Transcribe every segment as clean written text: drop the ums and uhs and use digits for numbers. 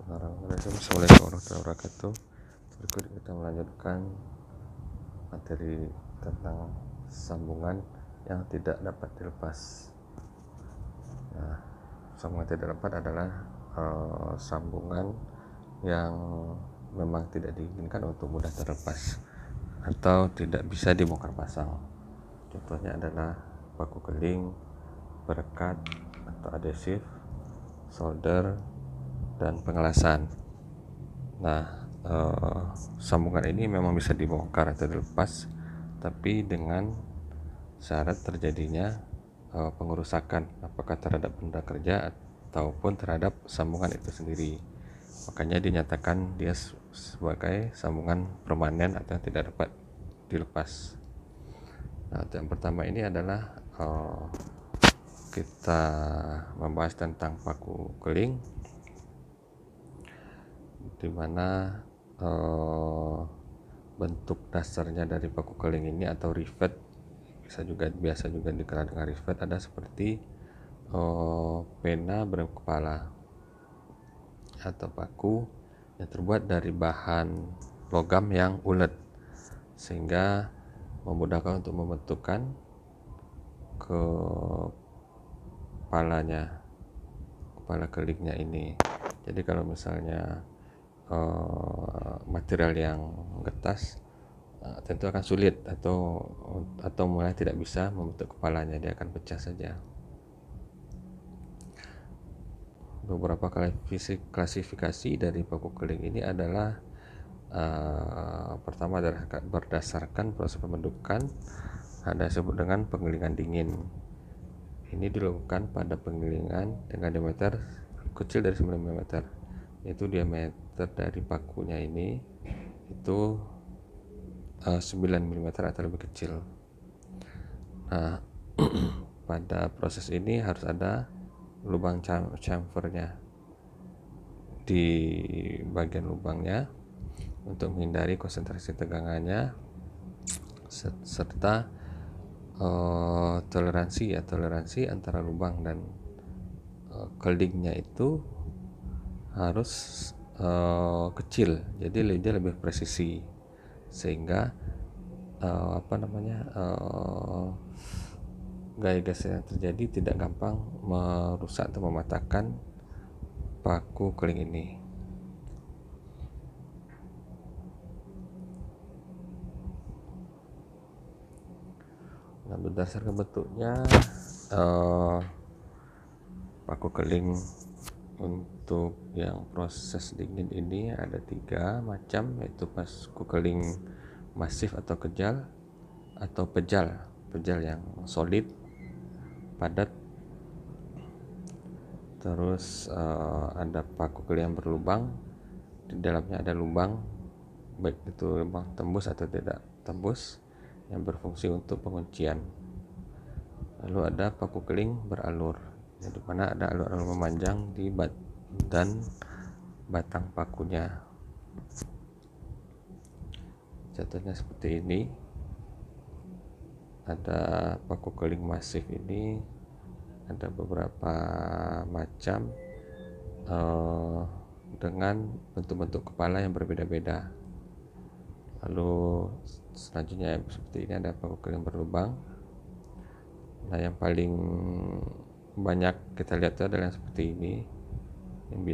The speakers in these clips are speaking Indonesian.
Assalamualaikum warahmatullahi wabarakatuh. Berikut kita melanjutkan materi tentang sambungan yang tidak dapat dilepas. Nah, sambungan tidak dapat adalah sambungan yang memang tidak diinginkan untuk mudah terlepas atau tidak bisa dibongkar pasang. Contohnya adalah paku keling, perekat atau adhesif, solder, dan pengelasan. Nah, sambungan ini memang bisa dibongkar atau dilepas, tapi dengan syarat terjadinya pengerusakan, apakah terhadap benda kerja ataupun terhadap sambungan itu sendiri. Makanya dinyatakan dia sebagai sambungan permanen atau tidak dapat dilepas. Nah, yang pertama ini adalah kita membahas tentang paku keling, di mana bentuk dasarnya dari paku keling ini atau rivet, biasa juga dikenal dengan rivet, ada seperti pena berkepala atau paku yang terbuat dari bahan logam yang ulet, sehingga memudahkan untuk membentukkan kepala kelingnya ini. Jadi kalau misalnya material yang getas, tentu akan sulit atau mulai tidak bisa membentuk kepalanya, dia akan pecah saja. Beberapa klasifikasi dari paku keling ini adalah pertama adalah berdasarkan proses pembentukan, ada disebut dengan penggilingan dingin. Ini dilakukan pada penggilingan dengan diameter kecil dari 9 mm, yaitu diameter dari pakunya ini itu 9 mm atau lebih kecil. Nah, pada proses ini harus ada lubang chamfernya di bagian lubangnya untuk menghindari konsentrasi tegangannya serta toleransi antara lubang dan kelingnya itu harus kecil, jadi dia lebih presisi, sehingga gaya geser yang terjadi tidak gampang merusak atau mematahkan paku keling ini. Nah, berdasarkan bentuknya, paku keling untuk yang proses dingin ini ada 3 macam, yaitu paku keling masif atau kejal atau pejal yang solid, padat. Terus ada paku keling yang berlubang, di dalamnya ada lubang, baik itu lubang tembus atau tidak tembus, yang berfungsi untuk penguncian. Lalu ada paku keling beralur, di mana ada alur-alur memanjang di dan batang pakunya. Contohnya seperti ini. Ada paku keling masif ini ada beberapa macam dengan bentuk-bentuk kepala yang berbeda-beda. Lalu selanjutnya seperti ini ada paku keling berlubang. Nah, yang paling banyak kita lihat itu adalah yang seperti ini, yang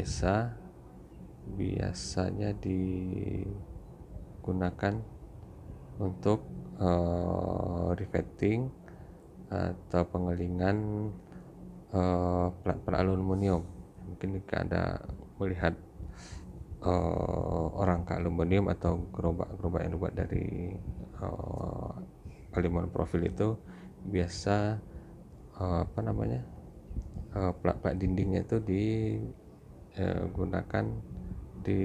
biasanya digunakan untuk riveting atau pengelingan plat aluminium. Mungkin jika Anda melihat rangka aluminium atau gerobak yang dibuat dari aluminium profil itu biasa plat dindingnya itu digunakan di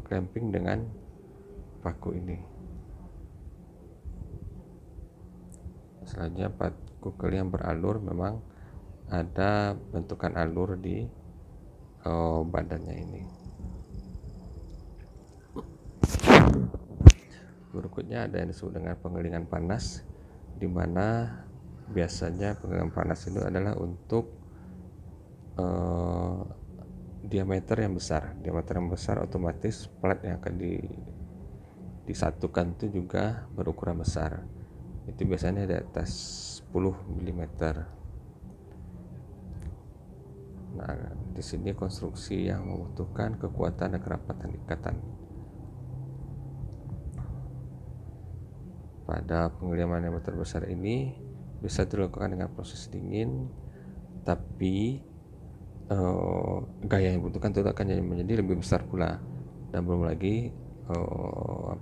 clamping dengan paku ini. Selanjutnya paku keling yang beralur, memang ada bentukan alur di badannya ini. Berikutnya ada yang disebut dengan penggilingan panas, di mana biasanya penggilingan panas itu adalah untuk diameter yang besar otomatis plat yang akan disatukan itu juga berukuran besar. Itu biasanya di atas 10 mm. Nah, di sini konstruksi yang membutuhkan kekuatan dan kerapatan ikatan. Pada pengiriman diameter besar ini bisa dilakukan dengan proses dingin, tapi gaya yang dibutuhkan itu akan menjadi lebih besar pula, dan belum lagi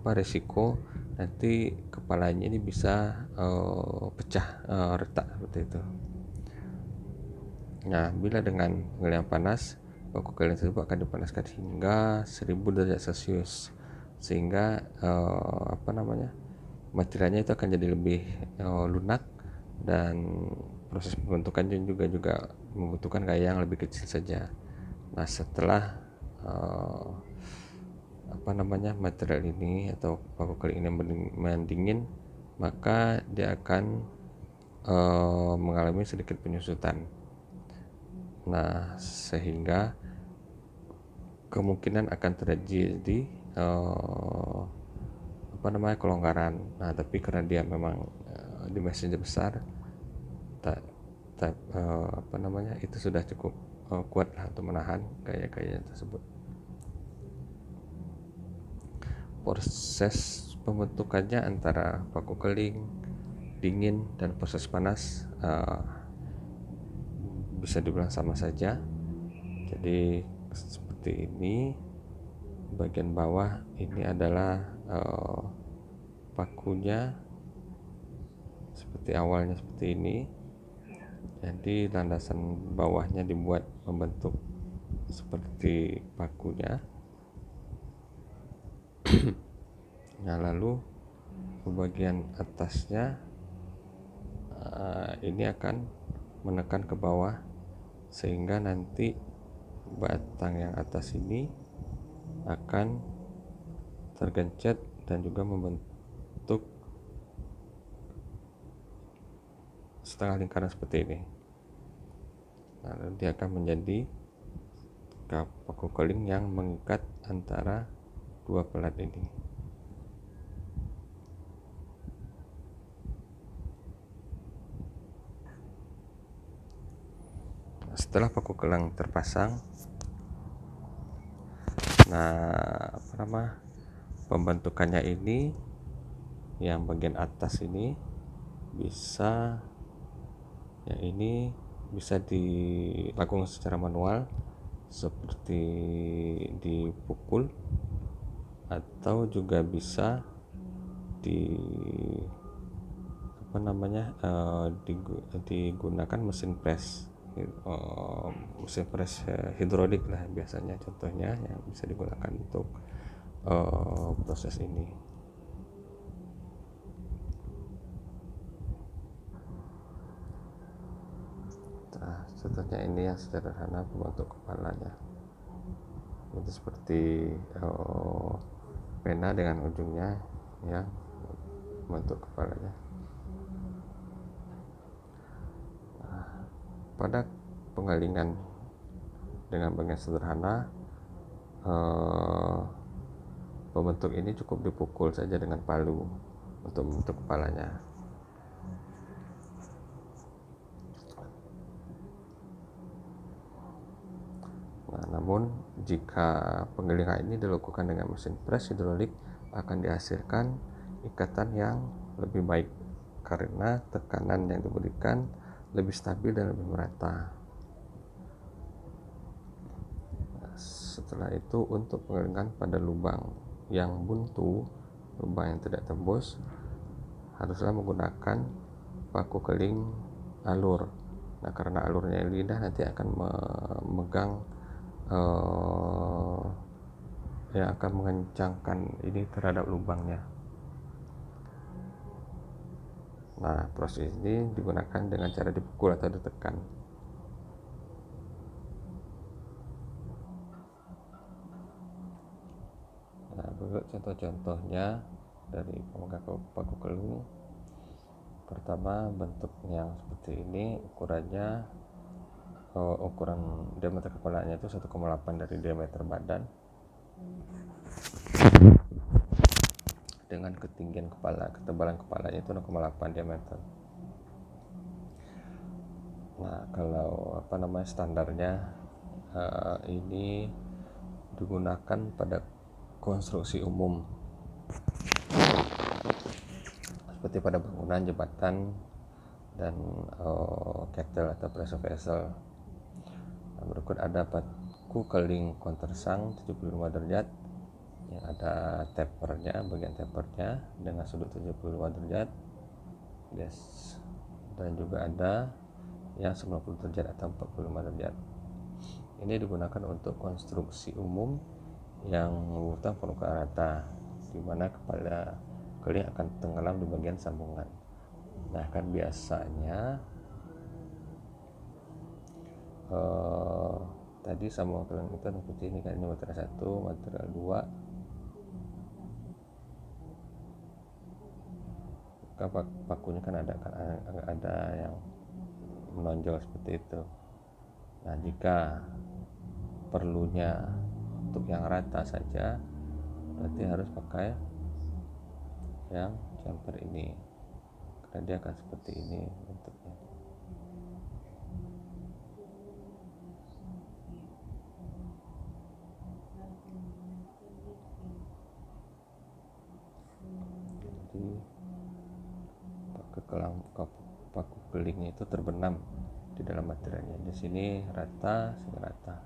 resiko nanti kepalanya ini bisa pecah, retak seperti itu. Nah, bila dengan pengalian panas, baku kalian tersebut akan dipanaskan hingga 1000 derajat Celcius, sehingga materialnya itu akan jadi lebih lunak, dan proses pembentukannya juga membutuhkan gaya yang lebih kecil saja. Nah, setelah material ini atau paku kering ini mendingin, maka dia akan mengalami sedikit penyusutan. Nah, sehingga kemungkinan akan terjadi kelonggaran. Nah, tapi karena dia memang dimensinya besar, itu sudah cukup kuat lah untuk menahan gaya-gaya tersebut. Proses pembentukannya antara paku keling, dingin, dan proses panas bisa dibilang sama saja. Jadi seperti ini, bagian bawah ini adalah pakunya seperti awalnya seperti ini. Jadi landasan bawahnya dibuat membentuk seperti pakunya. Nah, lalu bagian atasnya ini akan menekan ke bawah, sehingga nanti batang yang atas ini akan tergencet dan juga membentuk setengah lingkaran seperti ini. Lalu dia akan menjadi paku keling yang mengikat antara dua pelat ini. Setelah paku keling terpasang, pembentukannya ini, yang bagian atas ini bisa dilakukan secara manual seperti dipukul, atau juga bisa digunakan mesin press, hidrolik lah biasanya contohnya yang bisa digunakan untuk proses ini. Nah, contohnya ini yang sederhana membentuk kepalanya. Itu seperti pena dengan ujungnya yang membentuk kepalanya. Nah, pada penggalingan dengan bagian sederhana, pembentuk ini cukup dipukul saja dengan palu untuk membentuk kepalanya. Nah, namun jika penggilingan ini dilakukan dengan mesin press hidrolik, akan dihasilkan ikatan yang lebih baik karena tekanan yang diberikan lebih stabil dan lebih merata. Setelah itu, untuk penggilingan pada lubang yang buntu, lubang yang tidak tembus, haruslah menggunakan paku keling alur. Nah, karena alurnya lidah nanti akan memegang yang akan mengencangkan ini terhadap lubangnya. Nah, proses ini digunakan dengan cara dipukul atau ditekan. Nah, berikut contoh-contohnya dari pemegang paku keling. Pertama, bentuknya seperti ini, ukurannya ukuran diameter kepalanya itu 1,8 dari diameter badan, dengan ketinggian kepala, ketebalan kepalanya itu 0,8 diameter. Nah, kalau standarnya ini digunakan pada konstruksi umum seperti pada bangunan, jembatan, dan kettle atau pressure vessel. Nah, berikut ada paku keling countersunk 75 derajat yang ada tapernya, bagian tapernya dengan sudut 75 derajat, yes. Dan juga ada yang 90 derajat atau 45 derajat. Ini digunakan untuk konstruksi umum yang membutuhkan permukaan rata, di mana kepala keling akan tenggelam di bagian sambungan. Nah, kan biasanya tadi sambungan keling itu seperti ini kan, ini material 1, material 2. Pakunya kan ada yang menonjol seperti itu. Nah, jika perlunya untuk yang rata saja, berarti harus pakai yang jumper ini, karena dia akan seperti ini bentuknya. Jadi paku kelingnya itu terbenam di dalam materialnya. Di sini rata, sini rata.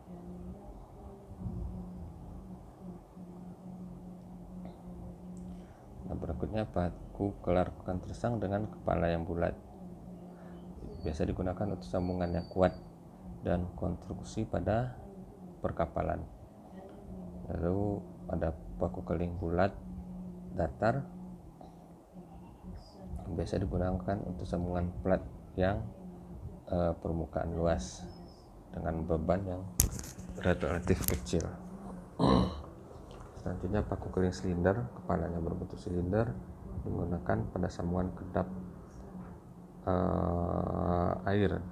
Nah, berikutnya paku kelar countersunk dengan kepala yang bulat. Biasa digunakan untuk sambungan yang kuat dan konstruksi pada perkapalan. Lalu ada paku keling bulat datar, biasa digunakan untuk sambungan plat yang permukaan luas dengan beban yang relatif kecil. Selanjutnya paku keling silinder, kepalanya berbentuk silinder, digunakan pada sambungan kedap air,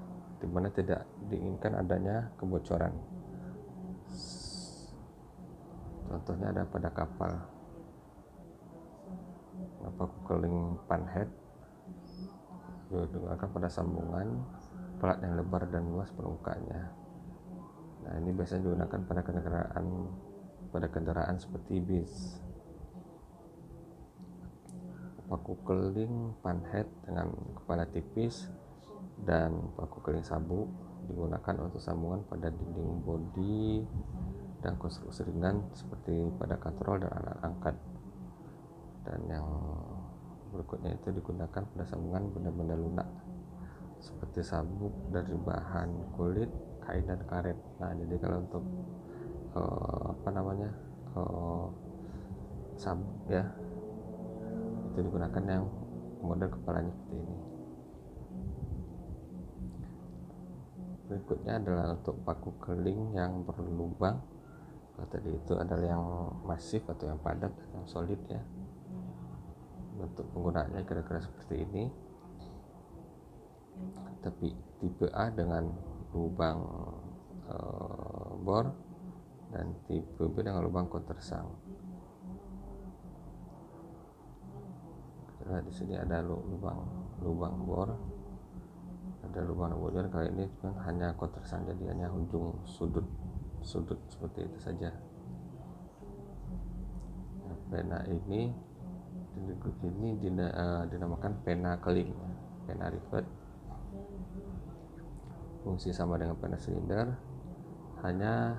di mana tidak diinginkan adanya kebocoran. Contohnya ada pada kapal. Paku keling panhead digunakan pada sambungan plat yang lebar dan luas permukaannya. Nah, ini biasanya digunakan pada kendaraan seperti bis. Paku keling panhead dengan kepala tipis dan paku keling sabuk digunakan untuk sambungan pada dinding bodi dan konstruksi ringan seperti pada katrol dan alat angkat. Dan yang berikutnya itu digunakan pada sambungan benda-benda lunak seperti sabuk dari bahan kulit, kain, dan karet. Nah, jadi kalau untuk sabuk ya, itu digunakan yang model kepalanya seperti ini. Berikutnya adalah untuk paku keling yang berlubang. Kalau tadi itu adalah yang masif atau yang padat, yang solid ya. Bentuk penggunaannya kira-kira seperti ini, tapi tipe A dengan lubang bor dan tipe B dengan lubang countersunk. Di sini ada lubang bor, ada lubang bor. Kali ini hanya countersunk, jadi hanya ujung sudut seperti itu saja. Nah, pena ini dinamakan pena keling, pena rivet. Fungsi sama dengan pena silinder, hanya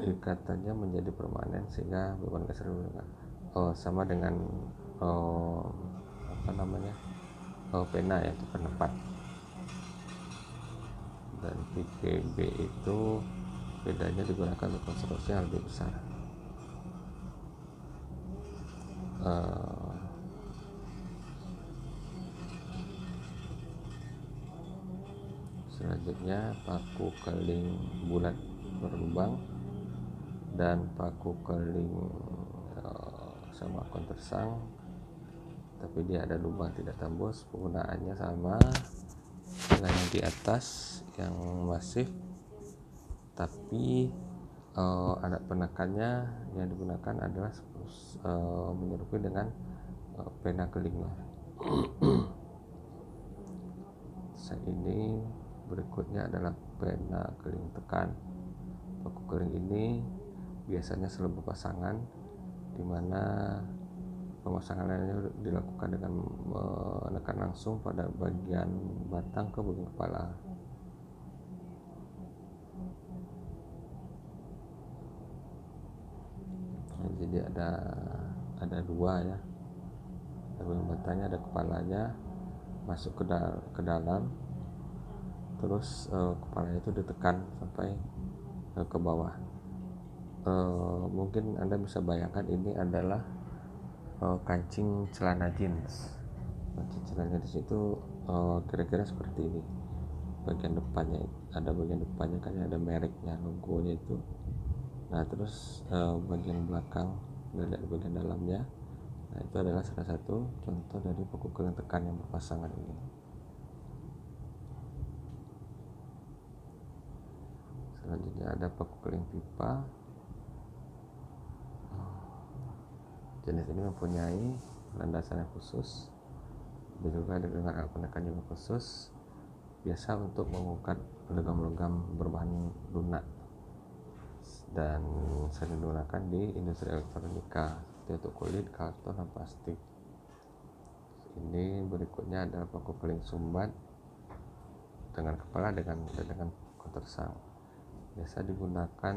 ikatannya menjadi permanen sehingga beban geser sama dengan pena yaitu penepat. Dan tipe B itu bedanya digunakan untuk konstruksi yang lebih besar. Selanjutnya paku keling bulat berlubang dan paku keling sama countersunk, tapi dia ada lubang tidak tembus. Penggunaannya sama, dengan yang di atas yang masif, tapi alat penekannya yang digunakan adalah menyerupai dengan pena kelingnya. Saat ini berikutnya adalah pena keling tekan. Paku keling ini biasanya selalu berpasangan, di mana pemasangannya dilakukan dengan menekan langsung pada bagian batang ke bagian kepala. Nah, jadi ada dua ya, ada bagian batangnya, ada kepalanya, masuk ke dalam, terus kepalanya itu ditekan sampai ke bawah. Mungkin Anda bisa bayangkan ini adalah kancing celana jeans. Kancing celana jeans itu kira-kira seperti ini. Bagian depannya kan ada mereknya, logonya itu. Nah, terus bagian belakang dari bagian dalamnya, nah itu adalah salah satu contoh dari paku keling tekan yang berpasangan ini. Selanjutnya ada paku keling pipa. Jenis ini mempunyai landasan yang khusus dan juga dengan alat penekan yang khusus, biasa untuk mengangkat logam-logam berbahan lunak dan sering digunakan di industri elektronika seperti untuk kulit, karton, dan plastik. Ini berikutnya adalah paku keling sumbat dengan kepala dengan kotersang. Biasa digunakan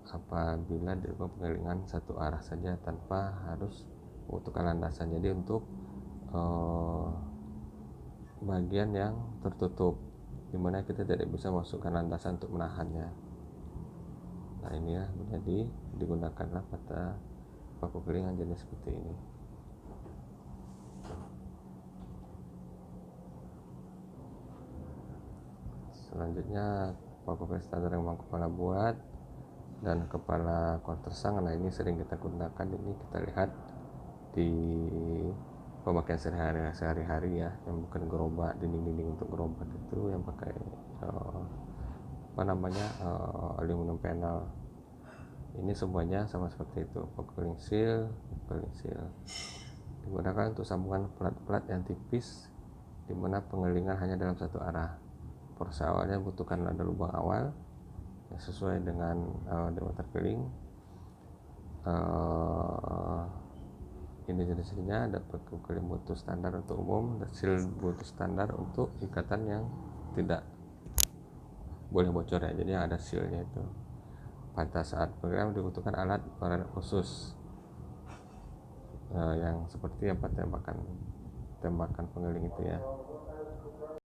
apabila dilakukan pengelingan satu arah saja tanpa harus membutuhkan landasan. Jadi untuk bagian yang tertutup, dimana kita tidak bisa masukkan landasan untuk menahannya. Nah, ini ya, jadi digunakanlah pada paku keling yang jenis seperti ini. Selanjutnya paku keling standar yang memang kepala buat dan kepala kotersang. Nah, ini sering kita gunakan, ini kita lihat di pemakaian sehari-hari ya, yang bukan gerobak, dinding-dinding untuk gerobak itu yang pakai aluminium panel. Ini semuanya sama seperti itu. Paku keling seal digunakan untuk sambungan plat-plat yang tipis, di mana pengelingan hanya dalam satu arah. Proses awalnya butuhkan ada lubang awal yang sesuai dengan diameter keling. Ini jenisnya ada paku keling butuh standar untuk umum dan seal butuh standar untuk ikatan yang tidak boleh bocor ya, jadi ada sealnya itu. Pada saat pengelingan dibutuhkan alat peredam khusus yang seperti tembakan pengeling itu ya.